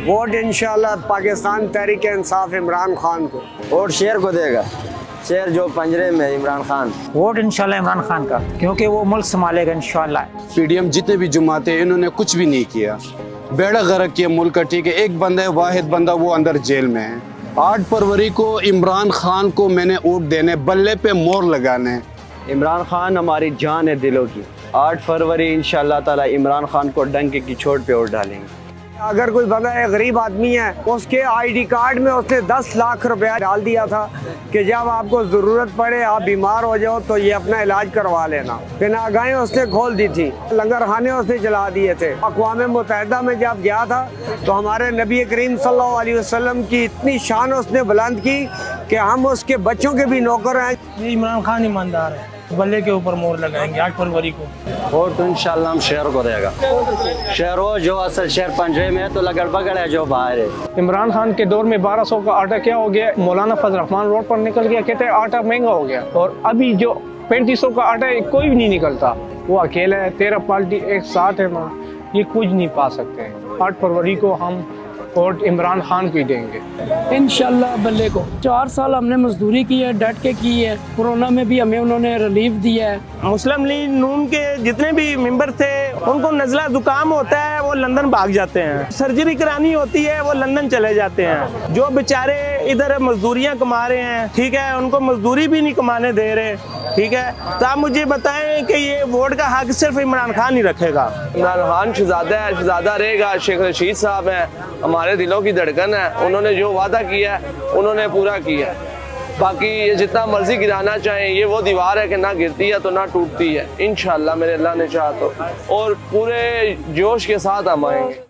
Vote इंशाल्लाह पाकिस्तान तहरीक इंसाफ इमरान खान को। Vote शेर को देगा, शेर जो पंजरे में इमरान खान। वोट इंशाल्लाह इमरान खान का, क्योंकि वो मुल्क संभालेगा इंशाल्लाह। पीडीएम जितने भी जमाते हैं इन्होंने कुछ भी नहीं किया, बेड़ा गर्क किया मुल्क का। ठीक है, एक बंदा है, वाहिद बंदा, वो अंदर जेल में है। 8 फरवरी को इमरान खान को मैंने वोट देने, बल्ले पे मोहर लगाने। इमरान खान हमारी जान है दिलों की। 8 फरवरी इंशाल्लाह ताला इमरान खान को डंके की चोट पे वोट डालेंगे। अगर कोई बंदा एक गरीब आदमी है, उसके आईडी कार्ड में उसने 10 लाख रुपया डाल दिया था कि जब आपको ज़रूरत पड़े, आप बीमार हो जाओ तो ये अपना इलाज करवा लेना। पनाहगाहें उसने खोल दी थी, लंगर खाने उसने जला दिए थे। अक़वाम मुत्तहिदा में जब गया था तो हमारे नबी करीम सल्लल्लाहु अलैहि वसल्लम की इतनी शान उसने बुलंद की कि हम उसके बच्चों के भी नौकर हैं। ये इमरान खान ईमानदार है, बल्ले के ऊपर मोहर लगाएंगे 8 फरवरी को। वोट इंशाल्लाह हम शेर को देगा। शेर हो जो असल शेर पंजरे में है तो लगड़ बगड़ है जो बाहर है। इमरान खान के दौर में 1200 का आटा क्या हो गया, मौलाना फजल रहमान रोड पर निकल गया, कहते हैं आटा महंगा हो गया। और अभी जो 3500 का आटा है कोई भी नहीं निकलता, वो अकेला है। 13 पार्टी एक साथ है ना, ये कुछ नहीं पा सकते। 8 फरवरी को हम वोट इमरान खान की देंगे इंशाल्लाह। बल्ले को 4 साल हमने मजदूरी की है, डट के की है। कोरोना में भी हमें उन्होंने रिलीफ दिया है। मुस्लिम लीग नून के जितने भी मेंबर थे, उनको नज़ला जुकाम होता है, वो लंदन भाग जाते हैं। सर्जरी करानी होती है, वो लंदन चले जाते हैं। जो बेचारे इधर मजदूरियां कमा रहे हैं, ठीक है, उनको मजदूरी भी नहीं कमाने दे रहे, ठीक है। तो आप मुझे बताएं कि ये वोट का हक सिर्फ इमरान खान ही रखेगा। इमरान खान शहजादा है, शहजादा रहेगा। शेख रशीद साहब हैं, हमारे दिलों की धड़कन है। उन्होंने जो वादा किया है उन्होंने पूरा किया है। बाकी ये जितना मर्जी गिराना चाहें, ये वो दीवार है कि ना गिरती है तो ना टूटती है। इंशाल्लाह मेरे अल्लाह ने चाहा तो, और पूरे जोश के साथ हम आएंगे।